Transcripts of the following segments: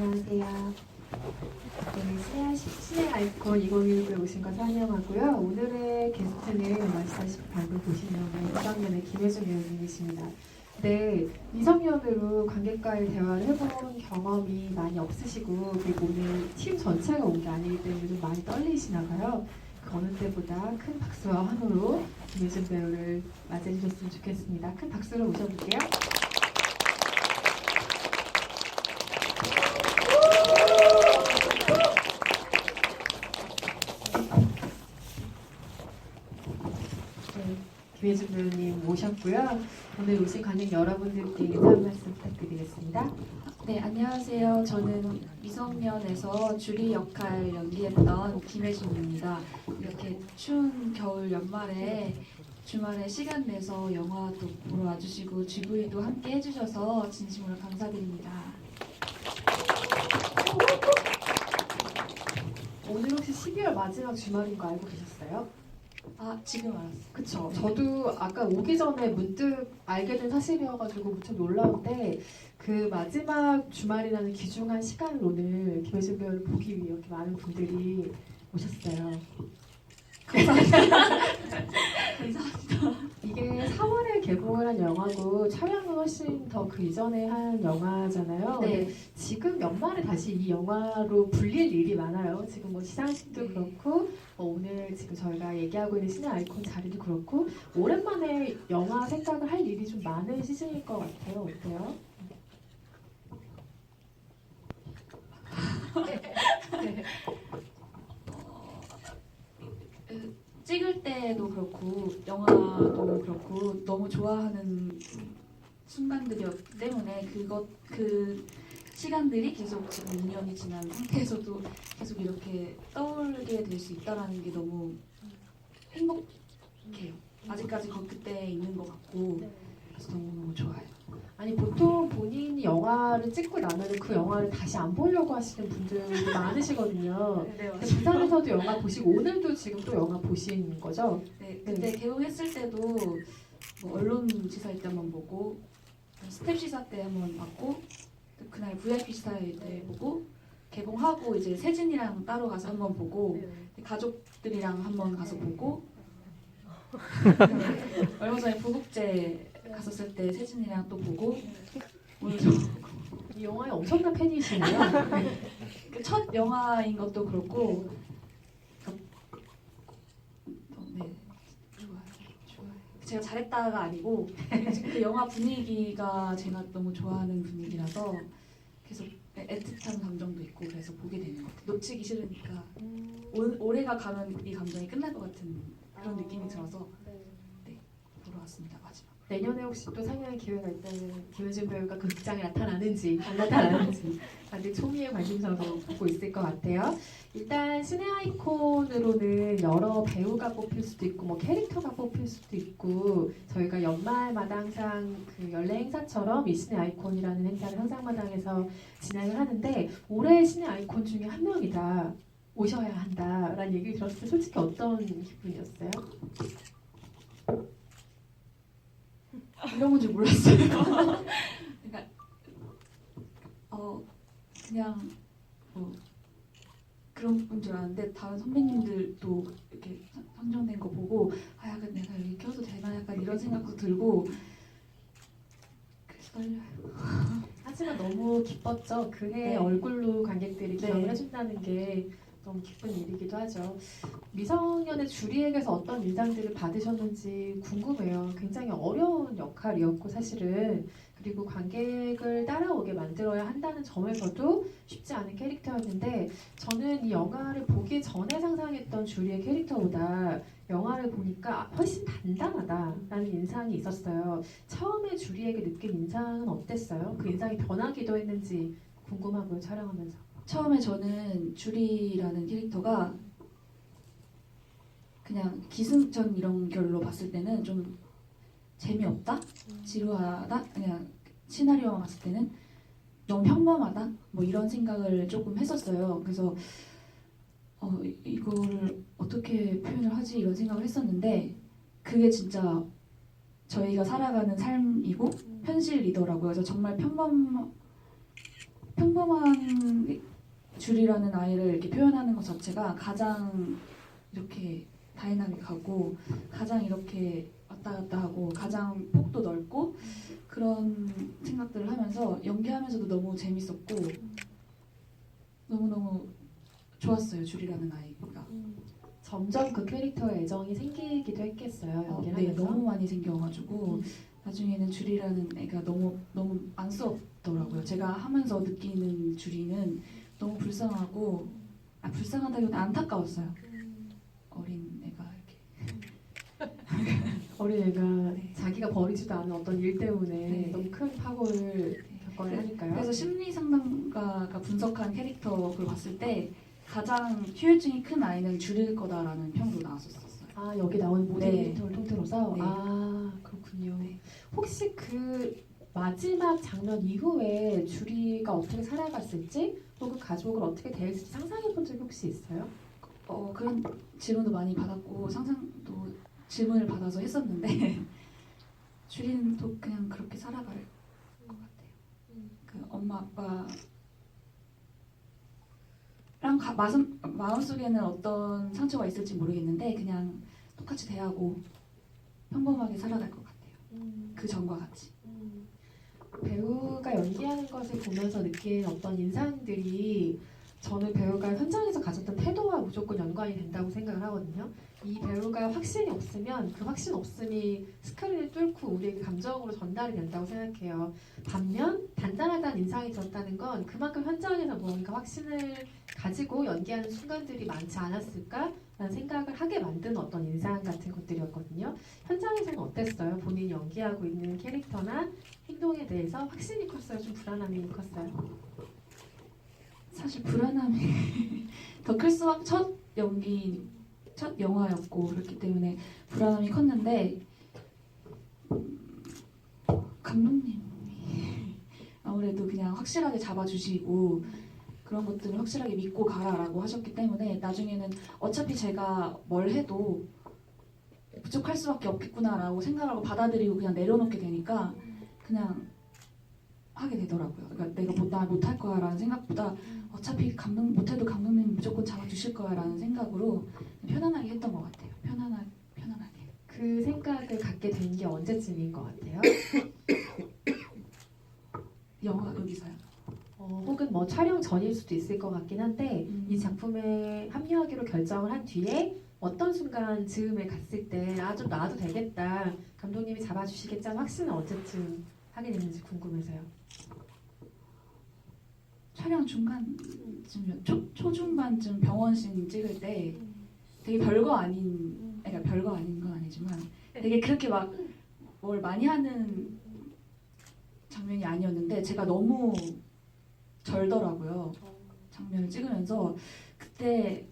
안녕하세요. 네, 신의 아이콘 2019에 오신 것 환영하고요. 오늘의 게스트는 말씀하신 방금 보시면 미성년의 김혜준 배우님이십니다. 네, 미성년으로 관객과의 대화를 해본 경험이 많이 없으시고 그리고 오늘 팀 전체가 온 게 아니기 때문에 좀 많이 떨리시나 봐요. 그 어느 때보다 큰 박수와 환호로 김혜준 배우를 맞이해 주셨으면 좋겠습니다. 큰 박수로 모셔볼게요. 김혜준 배우님 모셨고요. 오늘 오신 관객 여러분들께 인사 한 말씀 부탁드리겠습니다. 네, 안녕하세요. 저는 미성년에서 주리 역할 연기했던 김혜준입니다. 이렇게 추운 겨울 연말에 주말에 시간 내서 영화도 보러 와주시고 GV도 함께 해주셔서 진심으로 감사드립니다. 오늘 혹시 12월 마지막 주말인 거 알고 계셨어요? 아, 지금 알았어요. 그쵸. 저도 아까 오기 전에 문득 알게 된 사실이어가지고 무척 놀라운데 그 마지막 주말이라는 귀중한 시간을 오늘 김혜준 배우를 보기 위해 이렇게 많은 분들이 오셨어요. 감사합니다. 이게 4월에 개봉을 한 영화고 촬영은 훨씬 더 그 이전에 한 영화잖아요. 네. 근데 지금 연말에 다시 이 영화로 불릴 일이 많아요. 지금 뭐 시상식도 그렇고 오늘 지금 저희가 얘기하고 있는 신의 아이콘 자리도 그렇고 오랜만에 영화 생각을 할 일이 좀 많은 시즌일 것 같아요. 어때요? 네. 찍을 때도 그렇고 영화도 그렇고 너무 좋아하는 순간들이었기 때문에 그 시간들이 계속 지금 2년이 지난 상태에서도 계속 이렇게 떠올리게 될 수 있다는 게 너무 행복해요. 아직까지 그때 있는 것 같고 그래서 너무 좋아요. 아니 보통 본인이 영화를 찍고 나면 그 영화를 다시 안 보려고 하시는 분들이 많으시거든요. 네, 근데 부산에서도 영화 보시고 오늘도 지금 또 영화 보신 거죠? 네, 그때 개봉했을 때도 뭐 언론 시사일 때 한번 보고 스텝 시사 때 한번 봤고 그날 VIP 시사일 때 보고 개봉하고 이제 세진이랑 따로 가서 한번 보고 가족들이랑 한번 가서 보고 얼마 전에 부국제 갔었을 때 세진이랑 또 보고 오늘도 이 영화에 엄청난 팬이시네요. 첫 영화인 것도 그렇고 네 좋아요. 제가 잘했다가 아니고 그 영화 분위기가 제가 너무 좋아하는 분위기라서 계속 애틋한 감정도 있고 그래서 보게 되는 것 같아요. 놓치기 싫으니까 올해가 가면 이 감정이 끝날 것 같은 그런 느낌이 들어서 네 보러 왔습니다. 마지막. 내년에 혹시 또 상영의 기회가 있다면 김혜준 배우가 그 극장에 나타나는지 안 나타나는지 다들 초미의 관심사로 보고 있을 것 같아요. 일단 신의 아이콘으로는 여러 배우가 뽑힐 수도 있고 뭐 캐릭터가 뽑힐 수도 있고 저희가 연말마다 항상 그 연례 행사처럼 이 신의 아이콘이라는 행사를 상상마당에서 진행을 하는데 올해 신의 아이콘 중에 한 명이다. 오셔야 한다라는 얘기를 들었을 때 솔직히 어떤 기분이었어요? 이런 건지 몰랐어요. 그러니까 그냥 뭐 그런 분 줄 알았는데 다른 선배님들도 이렇게 선정된 거 보고 아 약간 내가 여기 껴도 되나 약간 이런 생각도 들고 그래서 떨려요. 하지만 너무 기뻤죠. 그해 네. 얼굴로 관객들이 기억을 네. 해준다는 게 너무 기쁜 일이기도 하죠. 미성년의 주리에게서 어떤 인상들을 받으셨는지 궁금해요. 굉장히 어려운 역할이었고 사실은 그리고 관객을 따라오게 만들어야 한다는 점에서도 쉽지 않은 캐릭터였는데 저는 이 영화를 보기 전에 상상했던 주리의 캐릭터보다 영화를 보니까 훨씬 단단하다라는 인상이 있었어요. 처음에 주리에게 느낀 인상은 어땠어요? 그 인상이 변하기도 했는지 궁금하고요. 촬영하면서. 처음에 저는 주리라는 캐릭터가 그냥 기승전 이런 결로 봤을 때는 좀 재미없다? 지루하다? 그냥 시나리오만 봤을 때는 너무 평범하다? 뭐 이런 생각을 조금 했었어요. 그래서 이거를 어떻게 표현을 하지? 이런 생각을 했었는데 그게 진짜 저희가 살아가는 삶이고 현실이더라고요. 그래서 정말 평범한 줄이라는 아이를 이렇게 표현하는 것 자체가 가장 이렇게 다이나믹하고 가장 이렇게 왔다 갔다 하고 가장 폭도 넓고 그런 생각들을 하면서 연기하면서도 너무 재밌었고 너무너무 좋았어요. 줄이라는 아이가. 점점 그 캐릭터에 애정이 생기기도 했겠어요. 연기를 네, 하면서. 너무 많이 생겨가지고 나중에는 줄이라는 애가 너무 안쓰럽더라고요. 제가 하면서 느끼는 줄이는 너무 불쌍하고 불쌍하다기보다 안타까웠어요. 어린 애가 이렇게. 어린애가 네. 자기가 버리지도 않은 어떤 일 때문에 네. 너무 큰 파고를 겪어야 하니까요. 그래서 심리 상담가가 분석한 캐릭터를 봤을 때 가장 후유증이 큰 아이는 줄일 거다라는 평도 나왔었어요. 아, 여기 나온 모델 네. 캐릭터를 통틀어서 네. 아, 그렇군요. 네. 혹시 그 마지막 장면 이후에 주리가 어떻게 살아갔을지 혹은 가족을 어떻게 대했을지 상상해 본 적이 혹시 있어요? 그런 질문도 많이 받았고 상상도 질문을 받아서 했었는데 줄이는 또 그냥 그렇게 살아갈 것 같아요. 그 엄마 아빠랑 마음속에는 어떤 상처가 있을지 모르겠는데 그냥 똑같이 대하고 평범하게 살아갈 것 같아요. 그 전과 같이. 배우가 연기하는 것을 보면서 느낀 어떤 인상들이 저는 배우가 현장에서 가졌던 태도와 무조건 연관이 된다고 생각을 하거든요. 이 배우가 확신이 없으면 그 확신 없음이 스크린을 뚫고 우리에게 감정으로 전달이 된다고 생각해요. 반면 단단하다는 인상이 들었다는 건 그만큼 현장에서 뭔가 확신을 가지고 연기하는 순간들이 많지 않았을까라는 생각을 하게 만든 어떤 인상 같은 것들이었거든요. 현장에서는 어땠어요? 본인이 연기하고 있는 캐릭터나 행동에 대해서 확신이 컸어요? 좀 불안함이 컸어요? 사실 불안함이 더 클 수밖에 첫 영화였고 그렇기 때문에 불안함이 컸는데 감독님이 아무래도 그냥 확실하게 잡아주시고 그런 것들을 확실하게 믿고 가라라고 하셨기 때문에 나중에는 어차피 제가 뭘 해도 부족할 수밖에 없겠구나라고 생각하고 받아들이고 그냥 내려놓게 되니까 그냥 하게 되더라고요. 그러니까 내가 나 못할 거야라는 생각보다 어차피 못해도 감독님이 무조건 잡아주실 거야라는 생각으로 편안하게 했던 것 같아요. 편안하게. 그 생각을 갖게 된 게 언제쯤인 것 같아요? 영화 여기서요. 혹은 뭐 촬영 전일 수도 있을 것 같긴 한데 이 음. 작품에 합류하기로 결정을 한 뒤에 어떤 순간 즈음에 갔을 때 아, 좀 나와도 되겠다 감독님이 잡아주시겠다는 확신은 언제쯤 하게 됐는지 궁금해서요. 촬영 중간쯤 초중반쯤 병원씬 찍을 때 되게 별거 아닌 그러니까 별거 아닌 건 아니지만 되게 그렇게 막 뭘 많이 하는 장면이 아니었는데 제가 너무 절더라고요. 장면을 찍으면서 그때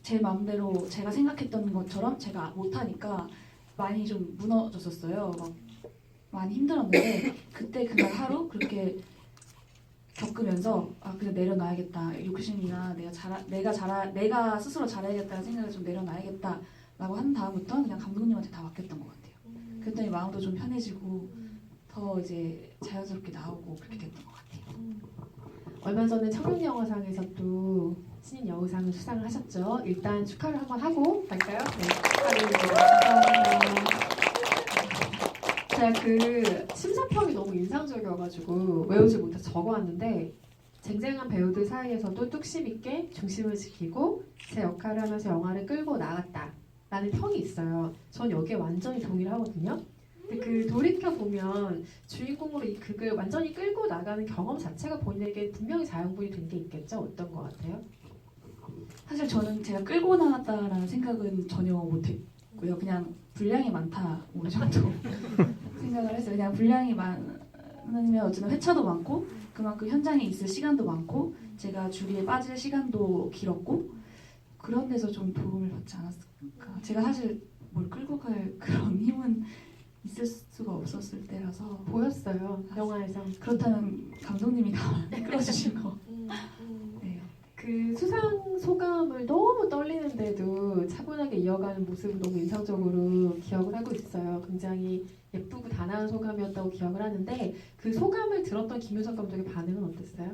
제 마음대로 제가 생각했던 것처럼 제가 못하니까 많이 좀 무너졌었어요. 막 많이 힘들었는데 그때 그날 하루 그렇게 겪으면서 아 그냥 내려놔야겠다 욕심이나 내가 스스로 잘해야겠다는 생각을 좀 내려놔야겠다라고 한 다음부터 그냥 감독님한테 다 맡겼던 것 같아요. 그랬더니 마음도 좀 편해지고 더 이제 자연스럽게 나오고 그렇게 됐던 것 같아요. 얼마 전에 청룡영화상에서 또 신인 여우상을 수상을 하셨죠. 일단 축하를 한번 하고 갈까요? 네, 축하드립니다. 제가 그 심사평이 너무 인상적이어가지고 외우지 못해서 적어왔는데 쟁쟁한 배우들 사이에서도 뚝심 있게 중심을 지키고 제 역할을 하면서 영화를 끌고 나갔다 라는 평이 있어요. 전 여기에 완전히 동의를 하거든요. 근데 그 돌이켜보면 주인공으로 이 극을 완전히 끌고 나가는 경험 자체가 본인에게 분명히 자양분이 된 게 있겠죠? 어떤 것 같아요? 사실 저는 제가 끌고 나갔다라는 생각은 전혀 못했고요. 그냥 분량이 많다 뭐 정도 생각을 했어요. 그냥 분량이 많으면 어쨌든 회차도 많고 그만큼 현장에 있을 시간도 많고 제가 주리에 빠질 시간도 길었고 그런 데서 좀 도움을 받지 않았을까. 제가 사실 뭘 끌고 갈 그런 힘은 있을 수가 없었을 때라서 보였어요. 영화에서. 그렇다면 감독님이 다 끌어주신 거. 네. 그 수상 소감을 정말 너무 떨리는데도 차분하게 이어가는 모습을 너무 인상적으로 기억을 하고 있어요. 굉장히 예쁘고 단아한 소감이었다고 기억을 하는데 그 소감을 들었던 김윤석 감독의 반응은 어땠어요?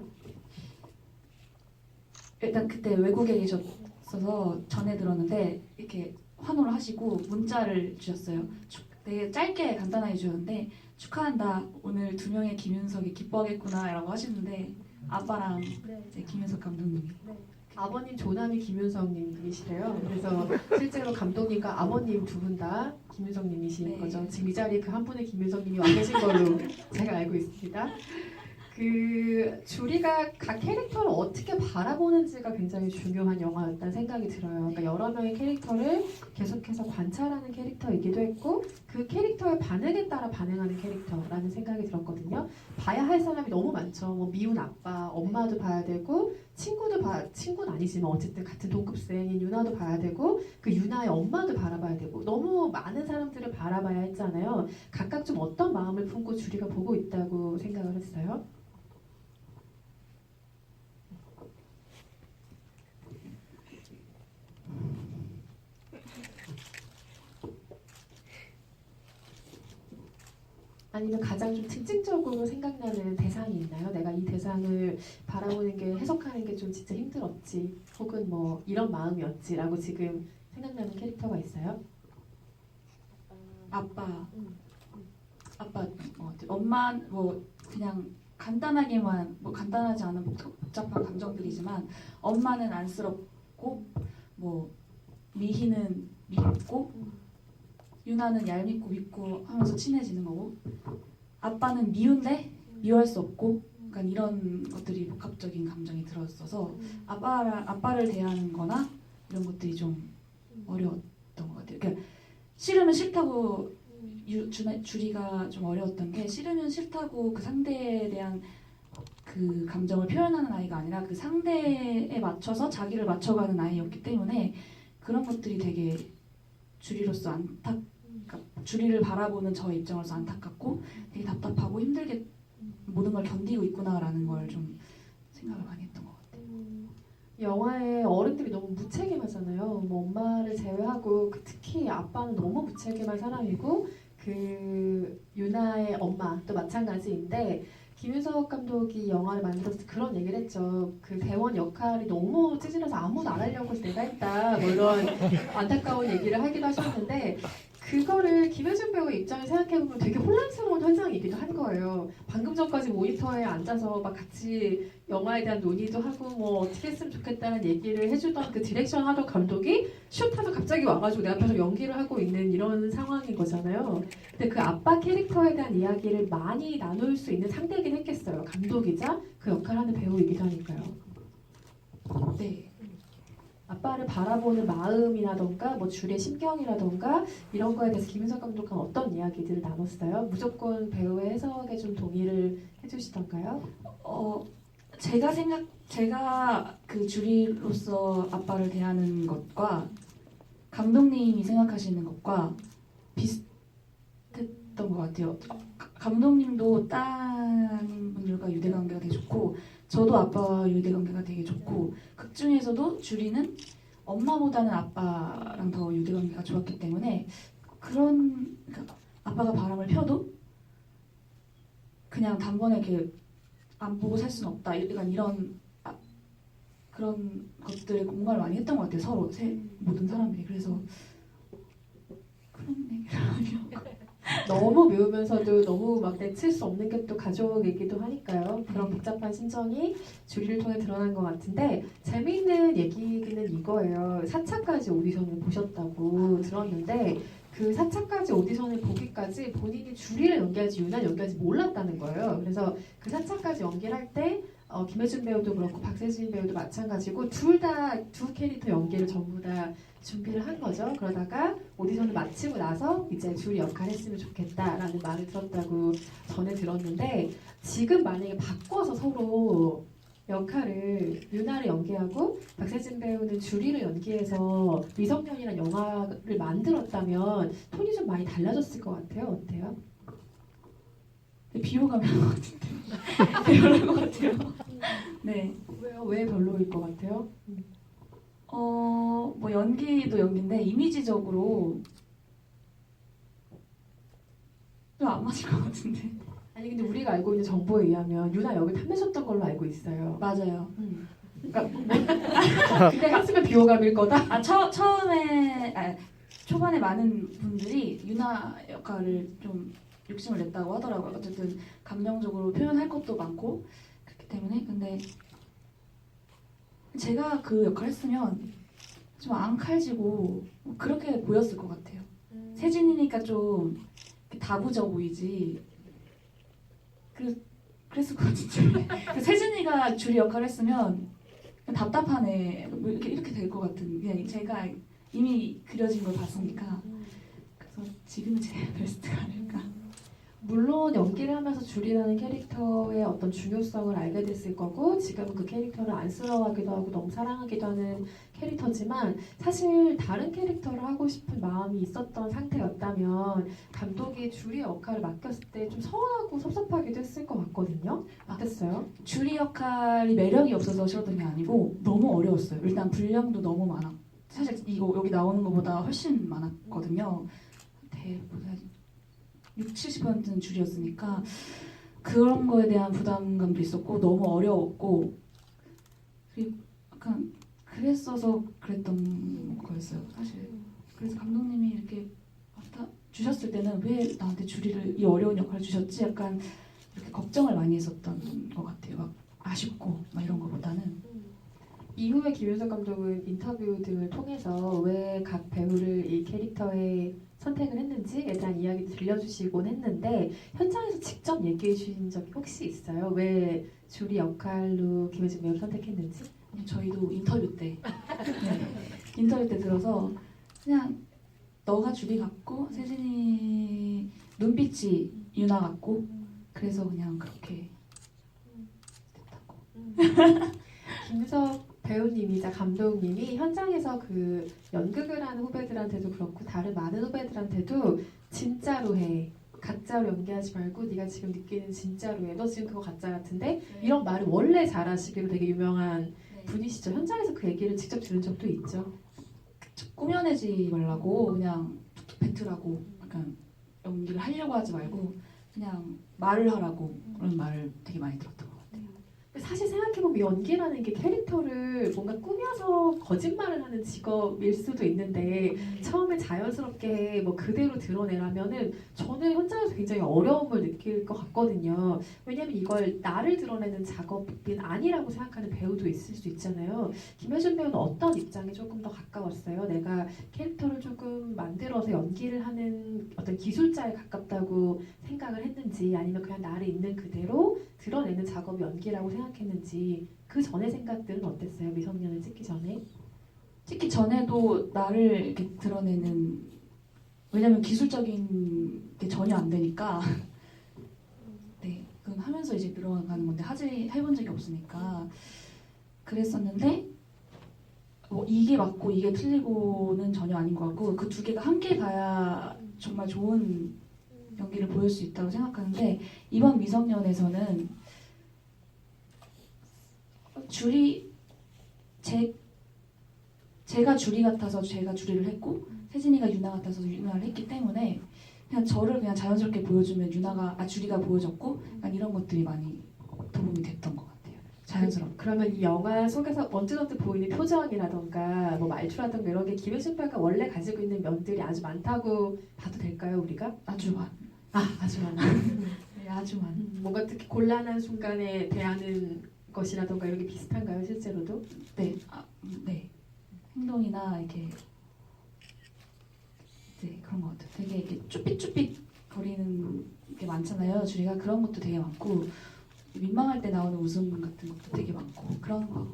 일단 그때 외국에 계셨어서 전에 들었는데 이렇게 환호를 하시고 문자를 주셨어요. 되게 짧게 간단하게 주셨는데 축하한다. 오늘 두 명의 김윤석이 기뻐하겠구나라고 하시는데 아빠랑 이제 김윤석 감독님이 아버님 조남이 김윤석님이시래요. 그래서 실제로 감독님과 아버님 두 분 다 김윤석님이신 네. 거죠. 지금 이 자리에 그 한 분의 김윤석님이 와 계신 걸로 제가 알고 있습니다. 그 주리가 각 캐릭터를 어떻게 바라보는지가 굉장히 중요한 영화였다는 생각이 들어요. 그러니까 여러 명의 캐릭터를 계속해서 관찰하는 캐릭터이기도 했고 그 캐릭터의 반응에 따라 반응하는 캐릭터라는 생각이 들었거든요. 봐야 할 사람이 너무 많죠. 뭐 미운 아빠, 엄마도 봐야 되고 친구는 아니지만 어쨌든 같은 동급생인 유나도 봐야 되고 그 유나의 엄마도 바라봐야 되고 너무 많은 사람들을 바라봐야 했잖아요. 각각 좀 어떤 마음을 품고 주리가 보고 있다고 생각을 했어요? 아니면 가장 좀 특징적으로 생각나는 대상이 있나요? 내가 이 대상을 바라보는 게 해석하는 게 좀 진짜 힘들었지 혹은 뭐 이런 마음이었지라고 지금 생각나는 캐릭터가 있어요? 아빠 엄마 뭐 그냥 간단하게만 뭐 간단하지 않은 복잡한 감정들이지만 엄마는 안쓰럽고 뭐 미희는 미흡고 유나는 얄밉고 밉고 하면서 친해지는 거고 아빠는 미운데 미워할 수 없고 약간 이런 것들이 복합적인 감정이 들었어서 아빠를 대하는 거나 이런 것들이 좀 어려웠던 것 같아요. 그러니까 싫으면 싫다고 주리가 좀 어려웠던 게 싫으면 싫다고 그 상대에 대한 그 감정을 표현하는 아이가 아니라 그 상대에 맞춰서 자기를 맞춰가는 아이였기 때문에 그런 것들이 되게 주리로서 그러니까 주리를 바라보는 저 입장으로서 안타깝고 되게 답답하고 힘들게 모든 걸 견디고 있구나라는 걸 좀 생각을 많이 했던 것 같아요. 영화에 어른들이 너무 무책임하잖아요. 뭐 엄마를 제외하고 특히 아빠는 너무 무책임한 사람이고 그 유나의 엄마도 마찬가지인데 김윤석 감독이 영화를 만들었을 때 그런 얘기를 했죠. 그 대원 역할이 너무 찌질해서 아무도 안 하려고 해서 내가 했다. 뭐 이런 안타까운 얘기를 하기도 하셨는데 그거를 김혜준 배우 입장을 생각해보면 되게 혼란스러운 현상이기도 한 거예요. 방금 전까지 모니터에 앉아서 막 같이 영화에 대한 논의도 하고 뭐 어떻게 했으면 좋겠다는 얘기를 해주던 그 디렉션 하던 감독이 슛 하면 갑자기 와가지고 내 앞에서 연기를 하고 있는 이런 상황인 거잖아요. 근데 그 아빠 캐릭터에 대한 이야기를 많이 나눌 수 있는 상대이긴 했겠어요. 감독이자 그 역할하는 배우이기도 하니까요. 네. 아빠를 바라보는 마음이라던가 뭐 주리의 심경이라던가 이런 거에 대해서 김윤석 감독은 어떤 이야기들을 나눴어요? 무조건 배우의 해석에 좀 동의를 해주시던가요? 제가 그 주리로서 아빠를 대하는 것과 감독님이 생각하시는 것과 비슷했던 것 같아요. 감독님도 따님분들과 유대관계가 되게 좋고 저도 아빠와 유대관계가 되게 좋고 극 중에서도 주리는 엄마보다는 아빠랑 더 유대관계가 좋았기 때문에 그러니까 아빠가 바람을 펴도 그냥 단번에 이렇게 안 보고 살 수는 없다. 약간 이런 그런 것들에 공감을 많이 했던 것 같아요. 서로 모든 사람들이. 그래서 그런 얘기를 하면 너무 배우면서도 너무 막 내칠 수 없는 게 또 가족이기도 하니까요. 그런 복잡한 심정이 주리를 통해 드러난 것 같은데 재미있는 얘기는 이거예요. 4차까지 오디션을 보셨다고 들었는데 그 4차까지 오디션을 보기까지 본인이 주리를 연기할지 유나를 연기할지 몰랐다는 거예요. 그래서 그 4차까지 연기를 할 때 김혜준 배우도 그렇고 박세진 배우도 마찬가지고 두 캐릭터 연기를 전부 다 준비를 한 거죠. 그러다가 오디션을 마치고 나서 이제 주리 역할을 했으면 좋겠다라는 말을 들었다고 전에 들었는데 지금 만약에 바꿔서 서로 역할을 유나를 연기하고 박세진 배우는 주리를 연기해서 미성년이라는 영화를 만들었다면 톤이 좀 많이 달라졌을 것 같아요. 어때요? 비호감일 것 같은데 별로일 것 같아요. 네. 왜요? 왜 별로일 것 같아요? 뭐 연기도 연기인데 이미지적으로 좀 안 맞을 것 같은데. 아니 근데 우리가 알고 있는 정보에 의하면 유나 역을 탐내셨던 걸로 알고 있어요. 맞아요. 그러니까 그냥 했으면 비호감일 거다. 처음에 초반에 많은 분들이 유나 역할을 좀 욕심을 냈다고 하더라고요. 어쨌든 감정적으로 표현할 것도 많고 그렇기 때문에. 근데 제가 그 역할 했으면 좀 앙칼지고 그렇게 보였을 것 같아요. 세진이니까 좀 다부져 보이지. 그랬을 것 같은데. 세진이가 주리 역할을 했으면 답답하네. 뭐 이렇게 될 것 같은. 그냥 제가 이미 그려진 걸 봤으니까. 그래서 지금은 제 베스트가 아닐까. 물론 연기를 하면서 줄이라는 캐릭터의 어떤 중요성을 알게 됐을 거고 지금은 그 캐릭터를 안쓰러워하기도 하고 너무 사랑하기도 하는 캐릭터지만 사실 다른 캐릭터를 하고 싶은 마음이 있었던 상태였다면 감독이 줄이 역할을 맡겼을 때 좀 서운하고 섭섭하기도 했을 것 같거든요. 어땠어요? 주리 역할이 매력이 없어서 싫었던 게 아니고 너무 어려웠어요. 일단 분량도 너무 많아. 사실 이거 여기 나오는 것보다 훨씬 많았거든요. 대보다 60~70%는 줄이었으니까 그런 거에 대한 부담감도 있었고 너무 어려웠고 그리고 약간 그랬어서 그랬던 거였어요 사실. 그래서 감독님이 이렇게 맡아 주셨을 때는 왜 나한테 주리를 이 어려운 역할을 주셨지? 약간 이렇게 걱정을 많이 했었던 것 같아요. 막 아쉽고 막 이런 거보다는. 이후에 김윤석 감독은 인터뷰 등을 통해서 왜 각 배우를 이 캐릭터에 선택을 했는지에 대한 이야기도 들려주시곤 했는데 현장에서 직접 얘기해 주신 적이 혹시 있어요? 왜 주리 역할로 김혜진 배우를 선택했는지? 저희도 인터뷰 때 인터뷰 때 들어서 그냥 너가 주리 같고 세진이 눈빛이 유나 같고 그래서 그냥 그렇게 됐다고. 김윤석 배우님이자 감독님이 현장에서 그 연극을 하는 후배들한테도 그렇고 다른 많은 후배들한테도 진짜로 해. 가짜로 연기하지 말고 네가 지금 느끼는 진짜로 해. 너 지금 그거 가짜 같은데? 이런 말을 원래 잘하시기로 되게 유명한 분이시죠. 현장에서 그 얘기를 직접 들은 적도 있죠. 꾸며내지 말라고 그냥 툭툭 뱉으라고 약간 연기를 하려고 하지 말고 그냥 말을 하라고 그런 말을 되게 많이 들었던 것 같아요. 근데 사실 생각해보면 연기라는 게 캐릭터를 뭔가 꾸며서 거짓말을 하는 직업일 수도 있는데 처음에 자연스럽게 뭐 그대로 드러내라면은 저는 현장에서 굉장히 어려움을 느낄 것 같거든요. 왜냐면 이걸 나를 드러내는 작업은 아니라고 생각하는 배우도 있을 수 있잖아요. 김혜준 배우는 어떤 입장에 조금 더 가까웠어요? 내가 캐릭터를 조금 만들어서 연기를 하는 어떤 기술자에 가깝다고 생각을 했는지 아니면 그냥 나를 있는 그대로 드러내는 작업이 연기라고 생각했는지 그 전의 생각들은 어땠어요? 미성년을 찍기 전에? 찍기 전에도 나를 이렇게 드러내는 왜냐면 기술적인 게 전혀 안 되니까 네 그건 하면서 이제 늘어가는 건데 해본 적이 없으니까 그랬었는데 뭐 이게 맞고 이게 틀리고는 전혀 아닌 것 같고 그 두 개가 함께 가야 정말 좋은 연기를 보일 수 있다고 생각하는데 이번 미성년에서는 줄이 제가 줄이 같아서 제가 줄이를 했고 세진이가 유나 같아서 유나를 했기 때문에 그냥 저를 그냥 자연스럽게 보여주면 줄이가 보여졌고 약간 이런 것들이 많이 도움이 됐던 것 같아요. 자연스럽게. 그러면 이 영화 속에서 언뜻언뜻 보이는 표정이라던가 뭐 말투라던가 이런 게 김혜준 배우가 원래 가지고 있는 면들이 아주 많다고 봐도 될까요, 우리가? 아주 많. 아주 많아. 네, 아주 많. 뭔가 특히 곤란한 순간에 대하는 것이라던가 이런 게 비슷한가요, 실제로도? 네, 네. 행동이나 이렇게 네 그런 것 같아요. 되게 이렇게 쭈삣쭈삣 거리는 게 많잖아요. 주리가 그런 것도 되게 많고 민망할 때 나오는 웃음 같은 것도 되게 많고 그런 거.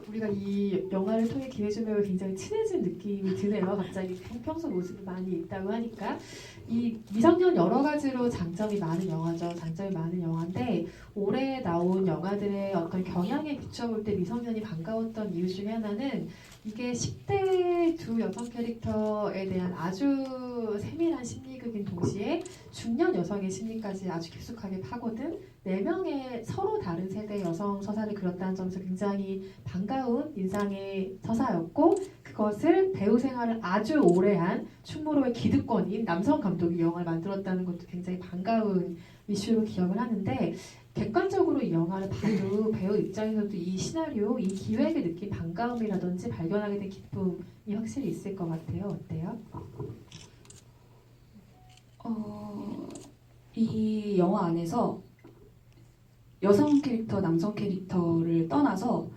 우리가 이 영화를 통해 김혜준 배우와 굉장히 친해진 느낌이 드네요. 갑자기 평소 모습이 많이 있다고 하니까 이 미성년 여러 가지로 장점이 많은 영화죠. 장점이 많은 영화인데 올해 나온 영화들의 어떤 경향에 비춰볼 때 미성년이 반가웠던 이유 중에 하나는 이게 10대 두 여성 캐릭터에 대한 아주 아주 세밀한 심리극인 동시에 중년 여성의 심리까지 아주 깊숙하게 파고든 4명의 서로 다른 세대의 여성 서사를 그렸다는 점에서 굉장히 반가운 인상의 서사였고, 그것을 배우 생활을 아주 오래 한 충무로의 기득권인 남성 감독이 이 영화를 만들었다는 것도 굉장히 반가운 이슈로 기억을 하는데, 객관적으로 이 영화를 봐도 배우 입장에서도 이 시나리오, 이 기획에 느낀 반가움이라든지 발견하게 된 기쁨이 확실히 있을 것 같아요. 어때요? 이 영화 안에서 여성 캐릭터, 남성 캐릭터를 떠나서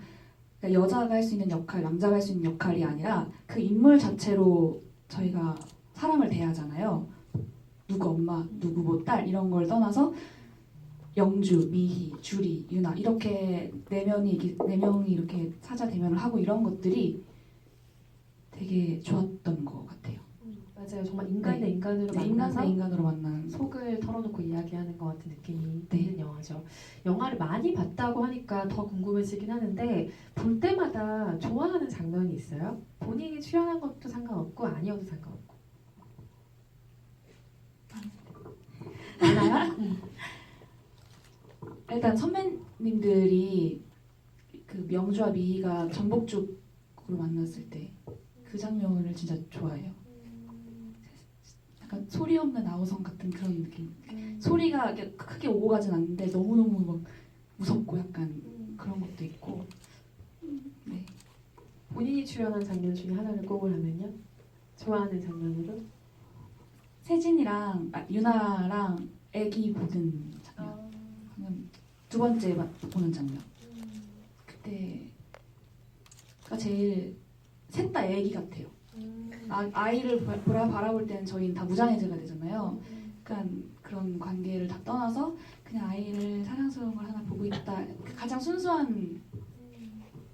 그러니까 여자가 할 수 있는 역할, 남자가 할 수 있는 역할이 아니라 그 인물 자체로 저희가 사람을 대하잖아요. 누구 엄마, 누구 뭐 딸 이런 걸 떠나서 영주, 미희, 주리, 유나 이렇게 네 명이 이렇게 사자 대면을 하고 이런 것들이 되게 좋았던 것 같아요. 맞아요. 정말 인간 대 네. 인간으로 네, 인간 만나서 대 인간으로 만난 속을 털어놓고 이야기하는 것 같은 느낌이 네. 있는 영화죠. 영화를 많이 봤다고 하니까 더 궁금해지긴 하는데, 볼 때마다 좋아하는 장면이 있어요? 본인이 출연한 것도 상관없고 아니어도 상관없고. 많아요? 일단 선배님들이 그 명주와 미희가 전복죽으로 만났을 때 그 장면을 진짜 좋아해요. 약간 소리 없는 아우성 같은 그런 느낌. 소리가 이렇게 크게 오고 가진 않는데 너무너무 막 무섭고 약간 그런 것도 있고. 네. 본인이 출연한 장면 중에 하나를 꼽으라면요? 좋아하는 장면으로? 세진이랑 유나랑 애기 보는 장면. 방금 두 번째 보는 장면. 그때가 제일 셋 다 애기 같아요. 아이를 바라볼 때는 저희는 다 무장해제가 되잖아요. 약간 그런 관계를 다 떠나서 그냥 아이를 사랑스러운 걸 하나 보고 있다. 가장 순수한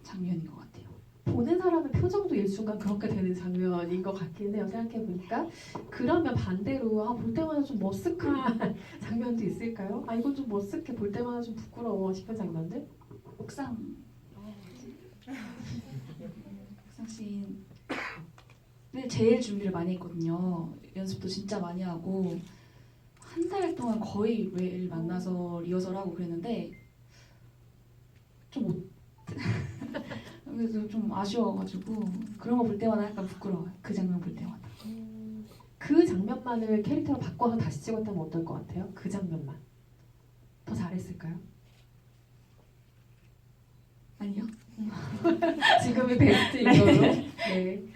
장면인 것 같아요. 보는 사람의 표정도 일순간 그렇게 되는 장면인 것 같긴 해요. 생각해보니까. 그러면 반대로 볼 때마다 좀 머쓱한 장면도 있을까요? 이건 좀 머쓱해, 볼 때마다 좀 부끄러워 싶은 장면들? 옥상 씬을 제일 준비를 많이 했거든요. 연습도 진짜 많이 하고 한 달 동안 거의 매일 만나서 리허설하고 그랬는데 좀 그래서 좀 아쉬워가지고 그런 거 볼 때마다 약간 부끄러워요. 그 장면 볼 때마다. 그 장면만을 캐릭터로 바꿔서 다시 찍었다면 어떨 것 같아요? 그 장면만. 더 잘했을까요? 아니요. 지금의 베스트인 걸로. 네.